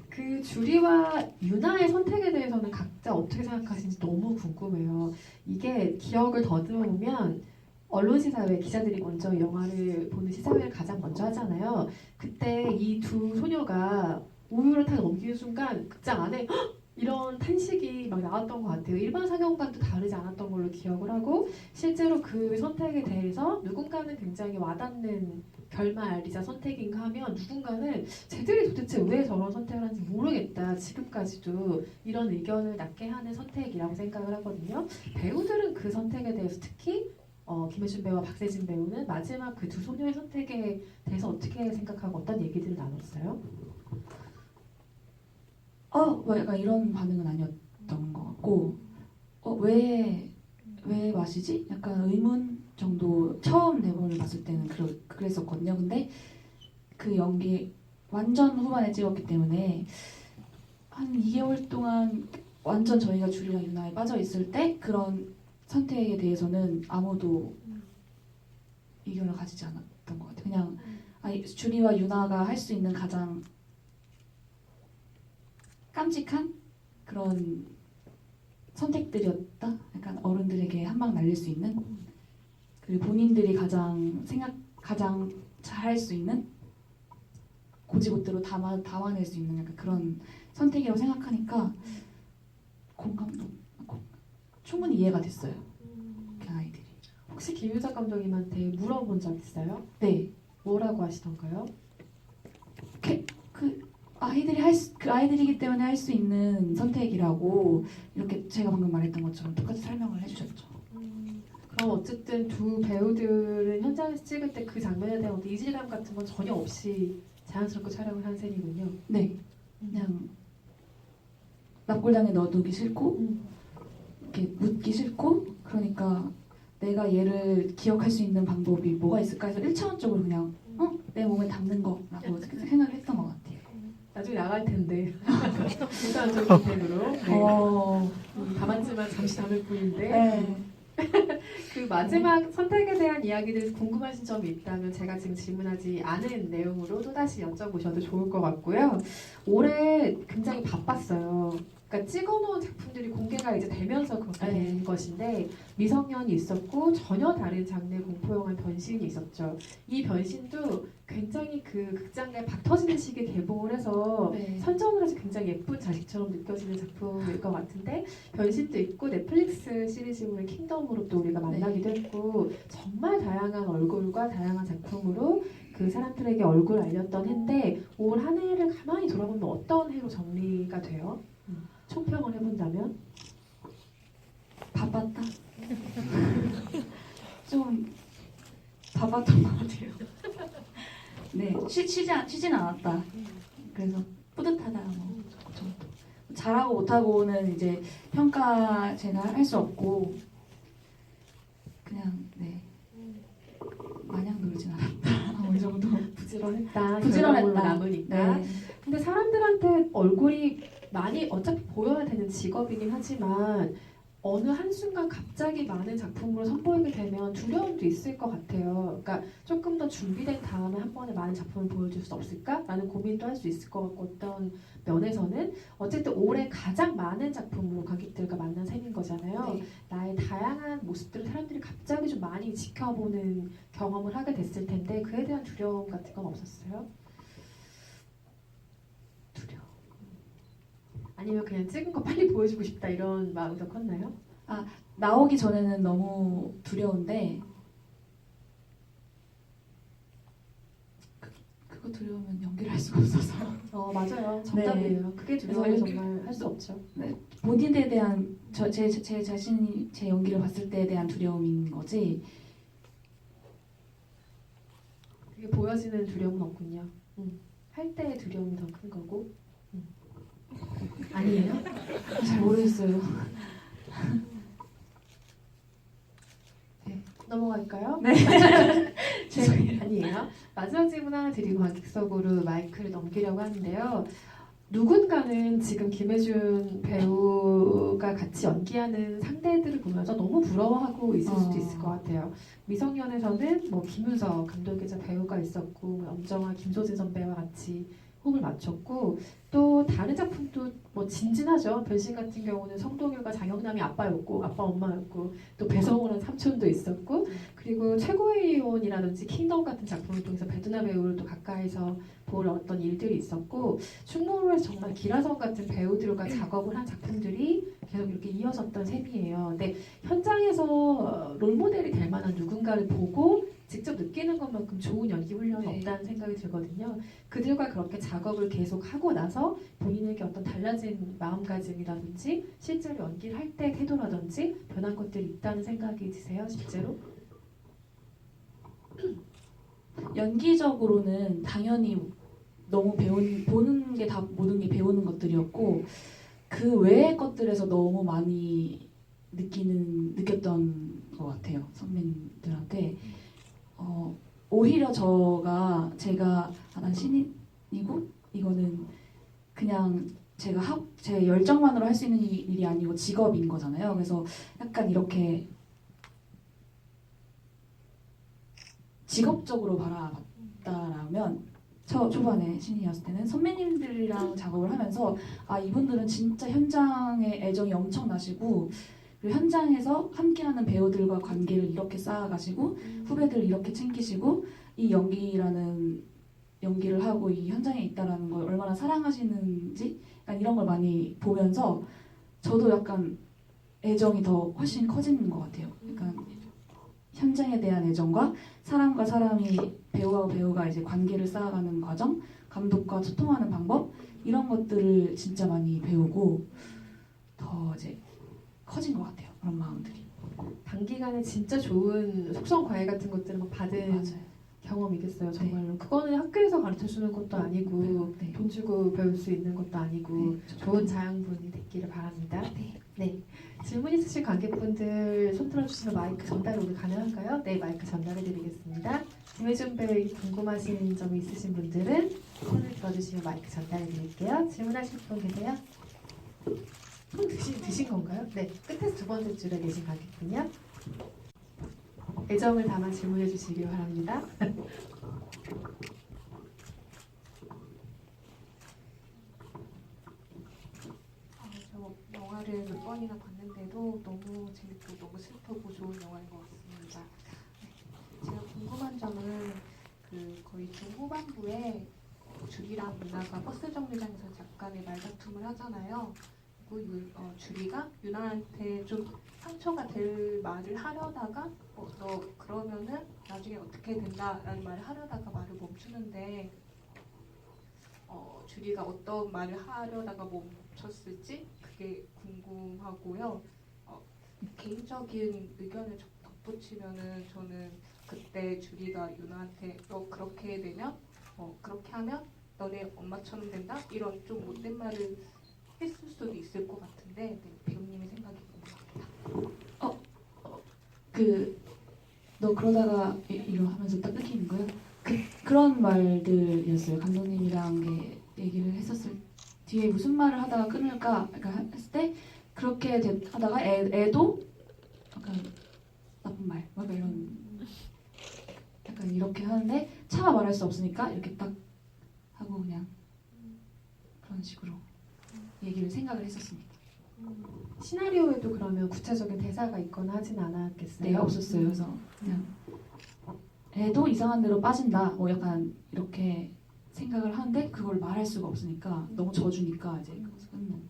그 주리와 유나의 선택에 대해서는 각자 어떻게 생각하시는지 너무 궁금해요. 이게 기억을 더듬어 보면 언론 시사회 기자들이 먼저 이 영화를 보는 시사회를 가장 먼저 하잖아요. 그때 이 두 소녀가 우유를 탁 넘기는 순간 극장 안에 헉! 이런 탄식이 막 나왔던 것 같아요. 일반 상영관도 다르지 않았던 걸로 기억을 하고, 실제로 그 선택에 대해서 누군가는 굉장히 와닿는 결말이자 선택인가 하면, 누군가는 쟤들이 도대체 왜 저런 선택을 하는지 모르겠다, 지금까지도 이런 의견을 낳게 하는 선택이라고 생각을 하거든요. 배우들은 그 선택에 대해서 특히 김혜준 배우와 박세진 배우는 마지막 그 두 소녀의 선택에 대해서 어떻게 생각하고 어떤 얘기들을 나눴어요? 뭐 약간 이런 반응은 아니었던 것 같고 왜 마시지? 약간 의문 정도 처음 대본을 봤을 때는 그랬었거든요. 근데 그 연기 완전 후반에 찍었기 때문에 한 2개월 동안 완전 저희가 주리랑 유나에 빠져 있을 때 그런 선택에 대해서는 아무도 의견을 가지지 않았던 것 같아요. 그냥 주리와 유나가 할 수 있는 가장 깜찍한 그런 선택들이었다. 약간 어른들에게 한 방 날릴 수 있는, 그리고 본인들이 가장 잘할 수 있는, 고지고대로 담아낼 수 있는 약간 그런 선택이라고 생각하니까 충분히 이해가 됐어요. 그 아이들이. 혹시 김유작 감독님한테 물어본 적 있어요? 네. 뭐라고 하시던가요? 그 아이들이기 때문에 할 수 있는 선택이라고 이렇게 제가 방금 말했던 것처럼 똑같이 설명을 해주셨죠. 그럼 어쨌든 두 배우들은 현장에서 찍을 때 그 장면에 대한 어떤 이질감 같은 건 전혀 없이 자연스럽게 촬영을 한 셈이군요. 네. 그냥 납골당에 넣어두기 싫고 음. 이렇게 묻기 싫고 그러니까 내가 얘를 기억할 수 있는 방법이 뭐가 있을까 해서 1차원적으로 그냥 내 몸에 담는 거라고 생각을 했던 것 같아요. 나중에 나갈 텐데. 일반적인 템으로. 네. 담았지만 잠시 담을 뿐인데. 네. 그 마지막 선택에 대한 이야기들 궁금하신 점이 있다면 제가 지금 질문하지 않은 내용으로 또다시 여쭤보셔도 좋을 것 같고요. 올해 굉장히 바빴어요. 그러니까 찍어놓은 작품들이 공개가 이제 되면서 그렇게 된 것인데 미성년이 있었고 전혀 다른 장르 공포영화 변신이 있었죠. 이 변신도 굉장히 그 극장 내 박 터지는 시기에 개봉을 해서 네. 선점을 해서 굉장히 예쁜 자식처럼 느껴지는 작품일 것 같은데 변신도 있고 넷플릭스 시리즈물의 킹덤으로 또 우리가 만나기도 했고 정말 다양한 얼굴과 다양한 작품으로 그 사람들에게 얼굴 알렸던 해인데 올 한 해를 가만히 돌아보면 어떤 해로 정리가 돼요? 총평을 해본다면? 바빴다. 좀 바빴던 것 같아요. 네, 쉬진 않았다. 그래서 뿌듯하다. 뭐 정도. 잘하고 못하고는 이제 평가 제가 할 수 없고 그냥 네 마냥 놀진 않았다. 어느 정도 부지런했다. 부지런했다. 결과물로 남으니까. 네. 근데 사람들한테 얼굴이 많이 어차피 보여야 되는 직업이긴 하지만 어느 한순간 갑자기 많은 작품으로 선보이게 되면 두려움도 있을 것 같아요. 그러니까 조금 더 준비된 다음에 한 번에 많은 작품을 보여줄 수 없을까? 라는 고민도 할 수 있을 것 같고 어떤 면에서는 어쨌든 올해 가장 많은 작품으로 관객들과 만난 셈인 거잖아요. 네. 나의 다양한 모습들을 사람들이 갑자기 좀 많이 지켜보는 경험을 하게 됐을 텐데 그에 대한 두려움 같은 건 없었어요? 두려움. 아니면 그냥 찍은 거 빨리 보여주고 싶다 이런 마음이 더 컸나요? 나오기 전에는 너무 두려운데 그거 두려우면 연기를 할 수가 없어서 맞아요. 정답이에요. 그게 두려워서 그래서 정말 할 수 없죠. 본인에 대한 제 자신이 제 연기를 봤을 때에 대한 두려움인 거지. 그게 보여지는 두려움은 없군요. 할 때의 두려움이 더 큰 거고. 아니에요? 잘 모르겠어요. 넘어갈까요? 네. 아니에요. 마지막 질문 하나 드리고 관객석으로 마이크를 넘기려고 하는데요. 누군가는 지금 김혜준 배우가 같이 연기하는 상대들을 보면서 너무 부러워하고 있을 수도 있을 것 같아요. 미성년에서는 뭐 김윤석 감독이자 배우가 있었고 뭐 엄정화, 김소진 선배와 같이 호흡을 맞췄고 또 다른 작품도 뭐 진진하죠. 변신 같은 경우는 성동일과 장영남이 아빠였고 아빠 엄마였고 또 배성우라는 삼촌도 있었고 그리고 최고의 이혼이라든지 킹덤 같은 작품을 통해서 배두나 배우를 또 가까이서 볼 어떤 일들이 있었고 충무로에서 정말 기라성 같은 배우들과 작업을 한 작품들이 계속 이렇게 이어졌던 셈이에요. 근데 현장에서 롤모델이 될 만한 누군가를 보고 직접 느끼는 것만큼 좋은 연기 훈련이 없다는 생각이 들거든요. 그들과 그렇게 작업을 계속 하고 나서 본인에게 어떤 달라진 마음가짐이라든지 실제로 연기를 할 때 태도라든지 변한 것들이 있다는 생각이 드세요, 실제로? 연기적으로는 당연히 너무 보는 게 다 모든 게 배우는 것들이었고 그 외의 것들에서 너무 많이 느꼈던 것 같아요. 선배님들한테. 오히려 제가 난 신인이고 이거는 그냥 제 열정만으로 할 수 있는 일이 아니고 직업인 거잖아요. 그래서 약간 이렇게 직업적으로 바라봤다라면 초반에 신인이었을 때는 선배님들이랑 작업을 하면서 이분들은 진짜 현장에 애정이 엄청나시고 그리고 현장에서 함께하는 배우들과 관계를 이렇게 쌓아가시고 후배들 이렇게 챙기시고 이 연기를 하고 이 현장에 있다라는 걸 얼마나 사랑하시는지 약간 이런 걸 많이 보면서 저도 약간 애정이 더 훨씬 커지는 것 같아요. 약간 현장에 대한 애정과 사람과 사람이 배우와 배우가 이제 관계를 쌓아가는 과정, 감독과 소통하는 방법 이런 것들을 진짜 많이 배우고 더 이제 커진 것 같아요. 그런 마음들이. 단기간에 진짜 좋은 속성 과외 같은 것들을 막 받은 맞아요. 경험이겠어요. 정말로. 그거는 학교에서 가르쳐주는 것도 아니고 네. 돈 주고 배울 수 있는 것도 아니고 네. 좋은 자양분이 됐기를 바랍니다. 네. 네. 질문 있으실 관객분들 손 들어주시면 마이크 전달 오늘 가능한가요? 네, 마이크 전달해드리겠습니다. 김혜준배 궁금하신 점이 있으신 분들은 손을 들어주시면 마이크 전달해드릴게요. 질문하실 분 계세요? 손 드신 건가요? 네, 끝에서 두 번째 줄에 계신 관객분이요. 애정을 담아 질문해 주시기 바랍니다. 저 영화를 몇 번이나 봤는데도 너무 재밌고 너무 슬프고 좋은 영화인 것 같습니다. 네, 제가 궁금한 점은 거의 중후반부에 주리랑 유나가 버스 정류장에서 약간의 말다툼을 하잖아요. 그리고 주리가 유나한테 좀 상처가 될 말을 하려다가 너 그러면은 나중에 어떻게 된다라는 말을 하려다가 말을 멈추는데 주리가 어떤 말을 하려다가 멈췄을지 그게 궁금하고요. 개인적인 의견을 덧붙이면은 저는 그때 주리가 유나한테 너 그렇게 되면 그렇게 하면 너네 엄마처럼 된다 이런 좀 못된 말을 했을 수도 있을 것 같은데 네, 배우님의 생각이 궁금합니다. 너 그러다가 이러 하면서 딱 끊기는 거예요? 그런 말들이었어요. 감독님이랑 얘기를 했었을 뒤에 무슨 말을 하다가 끊을까 했을 때 그렇게 하다가 애도 약간 나쁜 말, 막 이런 약간 이렇게 하는데 차마 말할 수 없으니까 이렇게 딱 하고 그냥 그런 식으로 얘기를 생각을 했었습니다. 시나리오에도 그러면 구체적인 대사가 있거나 하진 않았겠어요? 네, 없었어요. 그래서 그냥 애도 이상한 데로 빠진다. 뭐 약간 이렇게 생각을 하는데 그걸 말할 수가 없으니까 너무 져주니까 이제 거기서 끊는.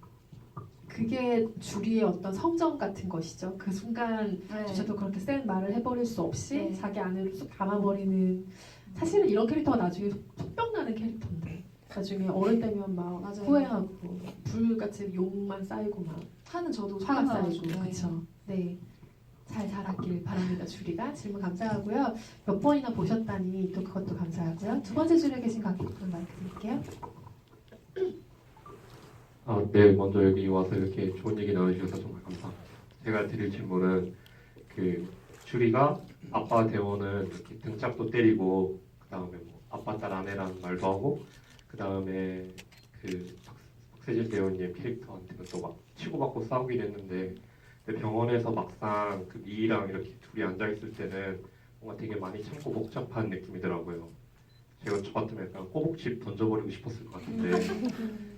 그게 주리의 어떤 성정 같은 것이죠. 그 순간조차도 그렇게 센 말을 해버릴 수 없이 네. 자기 안으로 쑥 담아버리는. 사실은 이런 캐릭터가 나중에 속병나는 캐릭터인데 나중에 어른 되면 막 맞아요. 후회하고 불같이 욕만 쌓이고 막 하는 저도 화가 쌓이고 생각나가지고. 그렇죠. 네. 잘 자랐길 바랍니다. 주리가. 질문 감사하고요. 몇 번이나 보셨다니 또 그것도 감사하고요. 두 번째 줄에 계신 관객분 마이크 드릴게요. 네, 먼저 여기 와서 이렇게 좋은 얘기 나눠주셔서 정말 감사합니다. 제가 드릴 질문은 주리가 아빠 대원은 이렇게 등짝도 때리고 그 다음에 뭐 아빠 딸 아내라는 말도 하고 그 다음에 박세진 배우님 캐릭터한테는 또 막 치고받고 싸우기도 했는데 근데 병원에서 막상 그 미희랑 이렇게 둘이 앉아 있을 때는 뭔가 되게 많이 참고 복잡한 느낌이더라고요. 저 같으면 약간 꼬북집 던져버리고 싶었을 것 같은데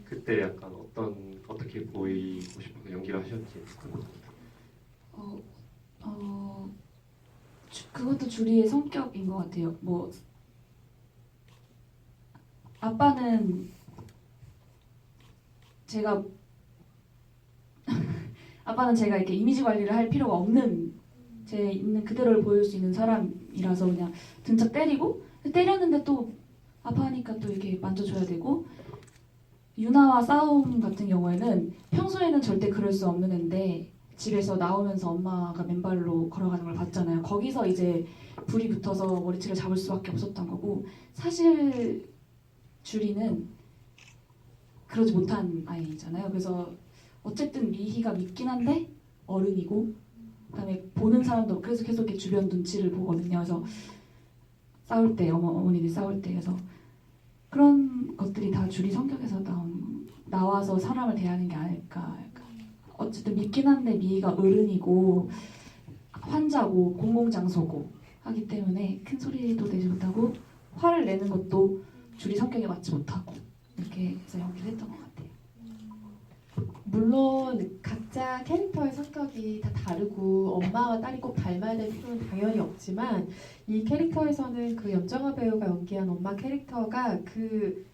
그때 약간 어떻게 보이고 싶어서 연기를 하셨는지 궁금합니다. 그것도 주리의 성격인 것 같아요. 뭐 아빠는 제가 이렇게 이미지 관리를 할 필요가 없는 제 있는 그대로를 보여줄 수 있는 사람이라서 그냥 등짝 때렸는데 또 아파하니까 또 이렇게 만져줘야 되고 유나와 싸움 같은 경우에는 평소에는 절대 그럴 수 없는 애인데 집에서 나오면서 엄마가 맨발로 걸어가는 걸 봤잖아요. 거기서 이제 불이 붙어서 머리채를 잡을 수밖에 없었던 거고 사실 주리는 그러지 못한 아이잖아요. 그래서 어쨌든 미희가 믿긴 한데 어른이고 그다음에 보는 사람도 그래서 계속 이렇게 주변 눈치를 보거든요. 그래서 싸울 때 어머니들 싸울 때 그래서 그런 것들이 다 주리 성격에서 나와서 사람을 대하는 게 아닐까. 약간. 어쨌든 믿긴 한데 미희가 어른이고 환자고 공공장소고 하기 때문에 큰 소리도 내지 못하고 화를 내는 것도 주리 성격에 맞지 못하고 이렇게 해서 연기를 했던 것 같아요. 물론 각자 캐릭터의 성격이 다 다르고 엄마와 딸이 꼭 닮아야 될 필요는 당연히 없지만 이 캐릭터에서는 그 연정아 배우가 연기한 엄마 캐릭터가 그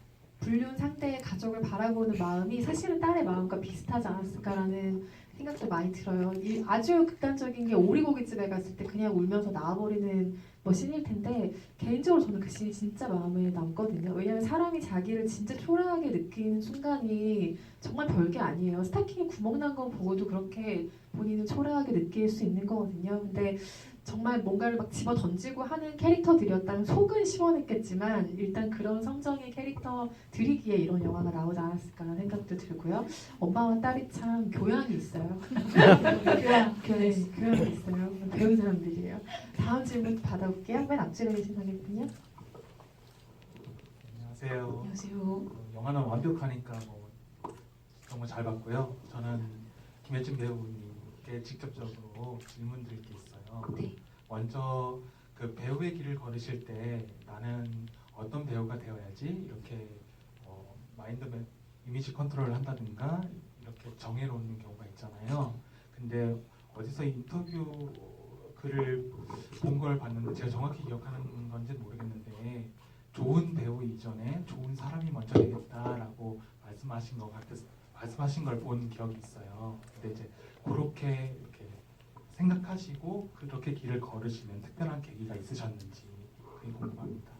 불륜 상대의 가족을 바라보는 마음이 사실은 딸의 마음과 비슷하지 않았을까라는 생각도 많이 들어요. 이 아주 극단적인 게 오리고기집에 갔을 때 그냥 울면서 나와버리는 뭐 씬일 텐데 개인적으로 저는 그 씬이 진짜 마음에 남거든요. 왜냐하면 사람이 자기를 진짜 초라하게 느끼는 순간이 정말 별게 아니에요. 스타킹에 구멍 난 거 보고도 그렇게 본인은 초라하게 느낄 수 있는 거거든요. 근데 정말 뭔가를 막 집어 던지고 하는 캐릭터들이었다면 속은 시원했겠지만 일단 그런 성정의 캐릭터들이기에 이런 영화가 나오지 않았을까라는 생각도 들고요. 엄마와 딸이 참 교양이 있어요. 교양이 있어요. 배운 사람들이에요. 다음 질문 받아볼게요. 맨 앞줄에 계신 관객분요. 안녕하세요. 안녕하세요. 영화는 완벽하니까 뭐 정말 잘 봤고요. 저는 김혜진 배우님께 직접적으로 질문드릴 게 있어요. 네. 먼저 그 배우의 길을 걸으실 때 나는 어떤 배우가 되어야지 이렇게 이미지 컨트롤을 한다든가 이렇게 정해놓는 경우가 있잖아요. 근데 어디서 인터뷰 글을 본 걸 봤는데 제가 정확히 기억하는 건지는 모르겠는데 좋은 배우 이전에 좋은 사람이 먼저 되겠다라고 말씀하신 걸 본 기억이 있어요. 근데 이제 그렇게 이렇게 생각하시고 그렇게 길을 걸으시는 특별한 계기가 있으셨는지 그게 궁금합니다.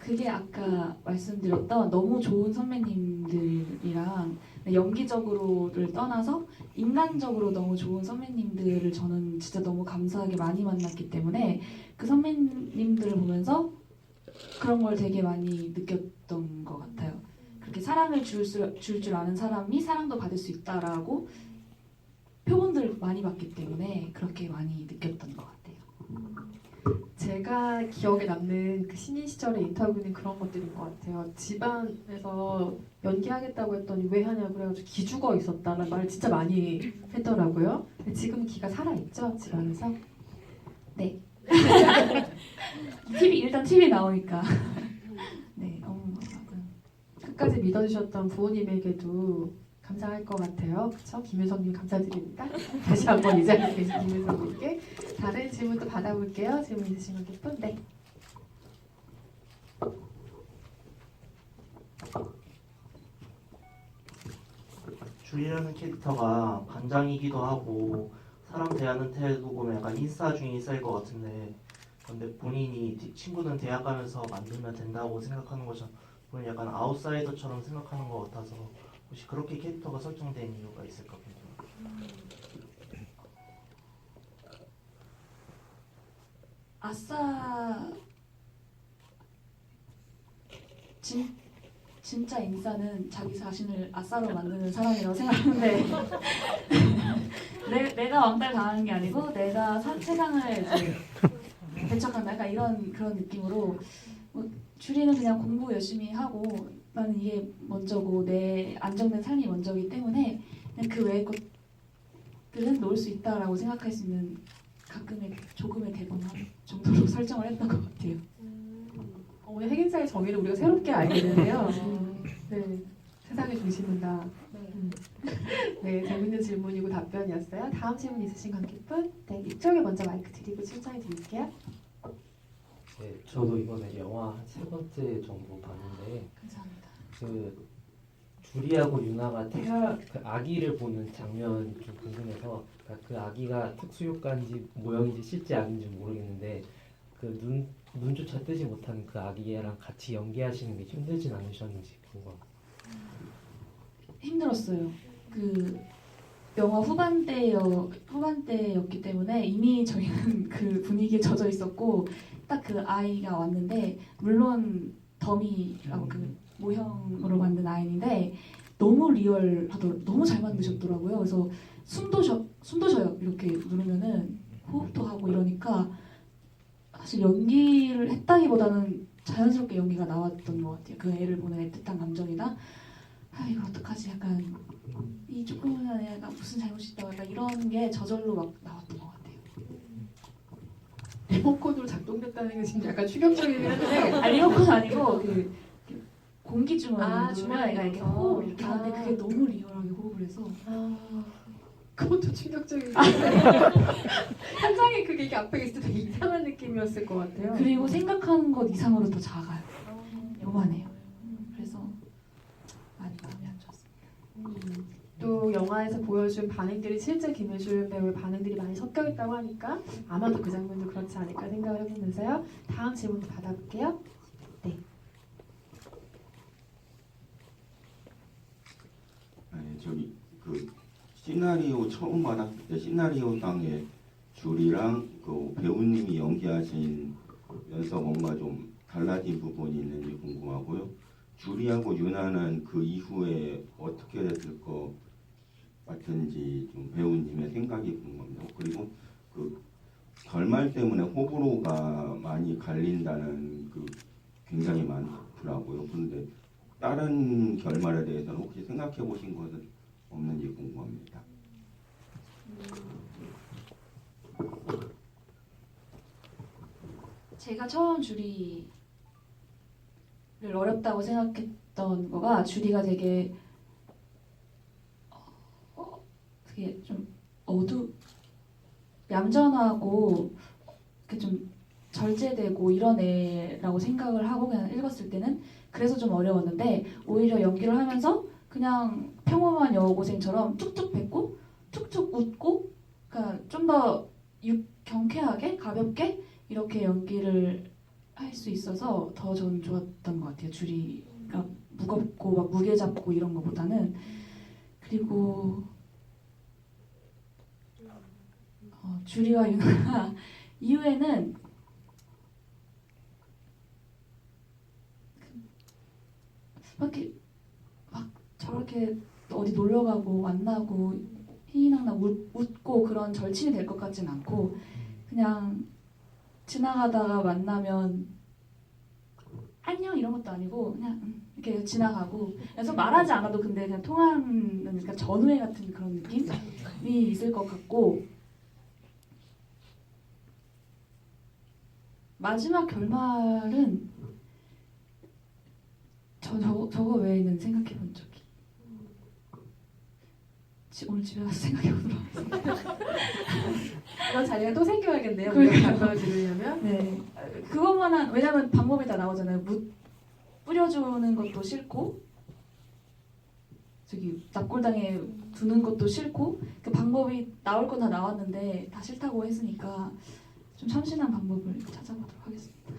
그게 아까 말씀드렸던 너무 좋은 선배님들이랑 연기적으로를 떠나서 인간적으로 너무 좋은 선배님들을 저는 진짜 너무 감사하게 많이 만났기 때문에 그 선배님들을 보면서 그런 걸 되게 많이 느꼈던 것 같아요. 그렇게 사랑을 줄 줄 아는 사람이 사랑도 받을 수 있다라고 표본들을 많이 봤기 때문에 그렇게 많이 느꼈던 것 같아요. 제가 기억에 남는 그 신인 시절의 인터뷰는 그런 것들인 것 같아요. 집안에서 연기하겠다고 했더니 왜 하냐고 그래가지고 기 죽어 있었다는 말을 진짜 많이 했더라고요. 근데 지금 기가 살아있죠? 집안에서? 네. 일단 TV 나오니까. 네. 끝까지 믿어주셨던 부모님에게도 감사할 것 같아요. 그렇죠? 김윤성님 감사드립니다. 다시 한번 이 자리에 계신 김윤성님께 다른 질문도 받아볼게요. 질문 있으신 관객분? 네. 주희라는 캐릭터가 반장이기도 하고 사람 대하는 태도 보면 약간 인싸중에 인싸일 것 같은데 근데 본인이 친구는 대학 가면서 만들면 된다고 생각하는 것처럼 본인 약간 아웃사이더처럼 생각하는 것 같아서 혹시 그렇게 캐릭터가 설정된 이유가 있을까 궁금해요. 아싸 진짜 인싸는 자기 자신을 아싸로 만드는 사람이라고 생각하는데 내가 왕따를 당하는 게 아니고 내가 세상을 이제 배척한다 약간 이런 그런 느낌으로 주리는 그냥 공부 열심히 하고 나는 이게 먼저고 내 안정된 삶이 먼저이기 때문에 그냥 그 외의 것들은 놓을 수 있다라고 생각할 수 있는 가끔의 조금의 대범함 정도로 설정을 했던 것 같아요. 오늘 핵인사의 정의를 우리가 새롭게 알게 되네요. 네, 세상의 중심은 다. 네, 재밌는 질문이고 답변이었어요. 다음 질문 있으신 관객분? 네, 이쪽에 먼저 마이크 드리고 신청해 드릴게요. 네, 저도 이번에 영화 한 3번째 정도 봤는데 감사합니다. 그 주리하고 유나가 그 아기를 보는 장면이 좀 궁금해서 그러니까 그 아기가 특수효과인지 모형인지 실제 아기인지 모르겠는데 그 눈조차 뜨지 못하는 그 아기랑 같이 연기하시는 게 힘들진 않으셨는지 궁금합니다. 힘들었어요. 그 영화 후반대였기 때문에 이미 저희는 그 분위기에 젖어 있었고 딱 그 아이가 왔는데 물론 더미라고 그 모형으로 만든 아이인데 너무 리얼하더라고요. 너무 잘 만드셨더라고요. 그래서 숨도 쉬어요. 이렇게 누르면은 호흡도 하고 이러니까 사실 연기를 했다기보다는 자연스럽게 연기가 나왔던 것 같아요. 그 애를 보는 애틋한 감정이나 이거 어떡하지 약간 이 조그만한 애가 무슨 잘못이 있다고 약간 이런 게 저절로 막 나왔던 것 같아요. 리모컨으로 작동됐다는 게 지금 약간 충격적이긴 한데 리모컨 아니고 그 공기 주머니 주머니가 애가 이렇게 있어서. 호흡 이렇게 하는데 그게 너무 리얼하게 호흡을 해서 그것도 충격적이긴 현장에 그게 이게 앞에 있을 때 되게 이상한 느낌이었을 것 같아요. 그리고 생각하는 것 이상으로 더 작아요. 요만해요. 그래서 많이 마음에 안 좋았어요. 또 영화에서 보여준 반응들이 실제 김혜준 배우의 반응들이 많이 섞여 있다고 하니까 아마도 그 장면도 그렇지 않을까 생각을 해보면서요. 다음 질문도 받아볼게요. 아니 저기 그 시나리오 처음 받았을 때 시나리오 당에 줄이랑 그 배우님이 연기하시면서 뭔가 좀 달라진 부분이 있는지 궁금하고요. 줄이하고 유나는 그 이후에 어떻게 됐을 것 같은지 좀 배우님의 생각이 궁금합니다. 그리고 그 결말 때문에 호불호가 많이 갈린다는 그 굉장히 많더라고요. 그런데 다른 결말에 대해서는 혹시 생각해 보신 것은 없는지 궁금합니다. 제가 처음 주리를 어렵다고 생각했던 거가 주리가 되게 되게 좀 얌전하고 이렇게 좀 절제되고 이런 애라고 생각을 하고 그냥 읽었을 때는 그래서 좀 어려웠는데 오히려 연기를 하면서 그냥 평범한 여고생처럼 툭툭 뱉고 툭툭 웃고 그러니까 좀 더 경쾌하게 가볍게 이렇게 연기를 할 수 있어서 더 전 좋았던 것 같아요. 주리가 무겁고 막 무게 잡고 이런 것보다는. 그리고 주리와 유나가 이후에는 막 저렇게 어디 놀러 가고 만나고 희희낙낙 웃고 그런 절친이 될 것 같진 않고 그냥 지나가다가 만나면 안녕 이런 것도 아니고 그냥 이렇게 지나가고 그래서 말하지 않아도 근데 그냥 통하는 그러니까 전우회 같은 그런 느낌이 있을 것 같고 마지막 결말은 저거 외에는 생각해 본 적이 오늘 집에 가서 생각해 보도록 하겠습니다. 이런 자리가 또 생겨야겠네요. 그러게요. 우리가 감동을 지르려면. 네, 그것만한 왜냐면 방법이 다 나오잖아요. 뿌려주는 것도 싫고 저기 납골당에 두는 것도 싫고 그 방법이 나올 건 다 나왔는데 다 싫다고 했으니까 좀 참신한 방법을 찾아보도록 하겠습니다.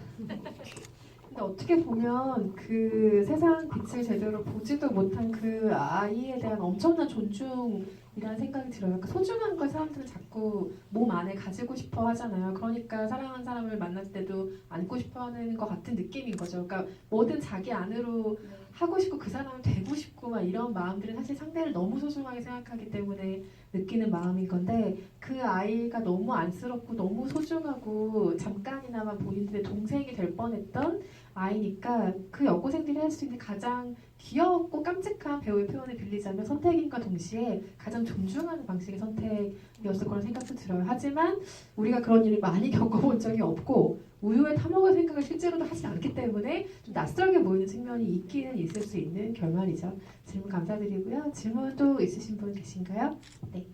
근데 어떻게 보면 그 세상 빛을 제대로 보지도 못한 그 아이에 대한 엄청난 존중이라는 생각이 들어요. 그 소중한 걸 사람들은 자꾸 몸 안에 가지고 싶어 하잖아요. 그러니까 사랑하는 사람을 만날 때도 안고 싶어 하는 것 같은 느낌인 거죠. 그러니까 뭐든 자기 안으로 하고 싶고 그 사람을 되고 싶고 막 이런 마음들은 사실 상대를 너무 소중하게 생각하기 때문에 느끼는 마음인 건데 그 아이가 너무 안쓰럽고 너무 소중하고 잠깐이나마 본인들의 동생이 될 뻔했던 아이니까 그 여고생들이 할 수 있는 가장 귀엽고 깜찍한 배우의 표현을 빌리자면 선택인과 동시에 가장 존중하는 방식의 선택이었을 거라는 생각도 들어요. 하지만 우리가 그런 일을 많이 겪어본 적이 없고 우유에 타먹을 생각을 실제로도 하지 않기 때문에 좀 낯설게 보이는 측면이 있기는 있을 수 있는 결말이죠. 질문 감사드리고요. 질문 또 있으신 분 계신가요? 네.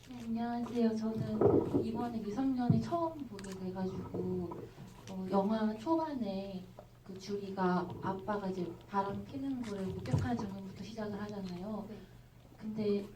네, 안녕하세요. 저는 이번에 미성년이 처음 보게 돼가지고 영화 초반에 그 주리가 아빠가 이제 바람 피는 거를 목격하는 장면부터 시작을 하잖아요. 근데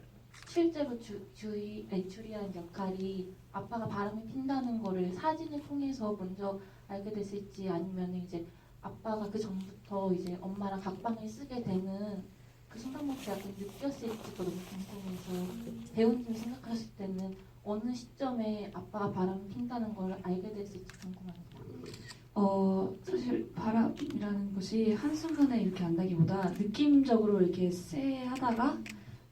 실제로 주리라는 역할이 아빠가 바람을 핀다는 거를 사진을 통해서 먼저 알게 됐을지 아니면 이제 아빠가 그 전부터 이제 엄마랑 각방을 쓰게 되는 그 순간부터 약간 느꼈을지도 너무 궁금해서 배우님 생각하실 때는 어느 시점에 아빠가 바람을 핀다는 걸 알게 됐을지 궁금합니다. 사실 바람이라는 것이 한순간에 이렇게 안다기보다 느낌적으로 이렇게 하다가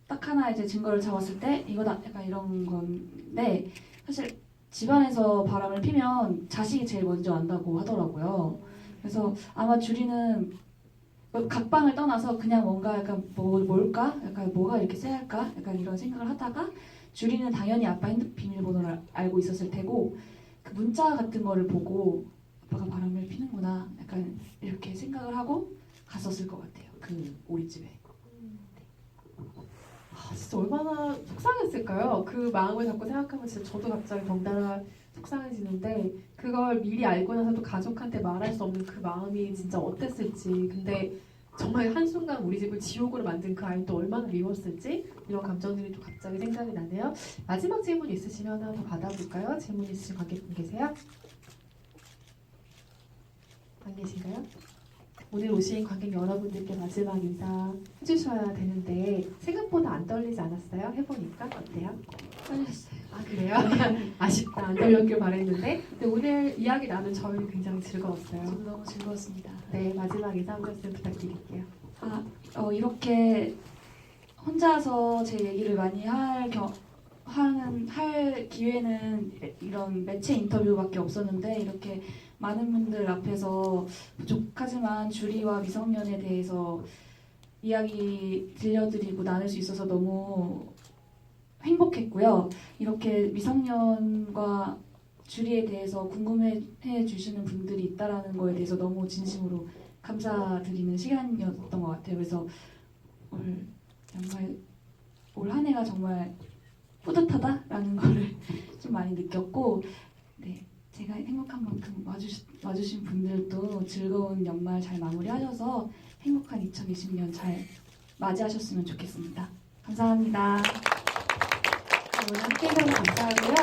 딱 하나 이제 증거를 잡았을 때 이거다 약간 이런 건데 사실 집안에서 바람을 피면 자식이 제일 먼저 안다고 하더라고요. 그래서 아마 주리는 각방을 떠나서 그냥 뭔가 약간 뭘까? 약간 뭐가 이렇게 쎄할까? 약간 이런 생각을 하다가 주리는 당연히 아빠 핸드폰 비밀번호를 알고 있었을 테고 그 문자 같은 거를 보고 아빠가 바람을 피는구나 약간 이렇게 생각을 하고 갔었을 것 같아요. 그 오리집에. 진짜 얼마나 속상했을까요? 그 마음을 자꾸 생각하면 진짜 저도 갑자기 덩달아 속상해지는데 그걸 미리 알고 나서도 가족한테 말할 수 없는 그 마음이 진짜 어땠을지 근데 정말 한순간 우리 집을 지옥으로 만든 그 아이는 또 얼마나 미웠을지 이런 감정들이 또 갑자기 생각이 나네요. 마지막 질문 있으시면 하나 더 받아볼까요? 질문 있으신 관객분 계세요? 안 계신가요? 오늘 오신 관객 여러분들께 마지막 인사 해주셔야 되는데 생각보다 안 떨리지 않았어요? 해보니까 어때요? 떨렸어요. 아 그래요? 아쉽다. 안 떨렸길 바랬는데 근데 오늘 이야기 나눈 저희는 굉장히 즐거웠어요. 저도 너무 즐거웠습니다. 네, 마지막 인사 한 말씀 부탁드릴게요. 이렇게 혼자서 제 얘기를 많이 할 기회는 이런 매체 인터뷰밖에 없었는데 이렇게 많은 분들 앞에서 부족하지만 주리와 미성년에 대해서 이야기 들려드리고 나눌 수 있어서 너무 행복했고요. 이렇게 미성년과 주리에 대해서 궁금해 주시는 분들이 있다라는 거에 대해서 너무 진심으로 감사드리는 시간이었던 것 같아요. 그래서 올 한 해가 정말 뿌듯하다라는 거를 좀 많이 느꼈고, 네, 제가 행복한 만큼 와주신 분들도 즐거운 연말 잘 마무리하셔서 행복한 2020년 잘 맞이하셨으면 좋겠습니다. 감사합니다. 오늘 함께해주셔서 감사하고요.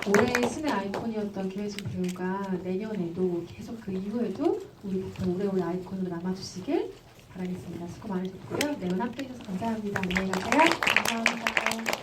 올해의 신의 아이콘이었던 김혜진 배우가 내년에도 계속 그 이후에도 우리 오래오래 아이콘으로 남아주시길 바라겠습니다. 수고 많으셨고요. 네, 오늘 함께해주셔서 감사합니다. 안녕히 가세요. 감사합니다.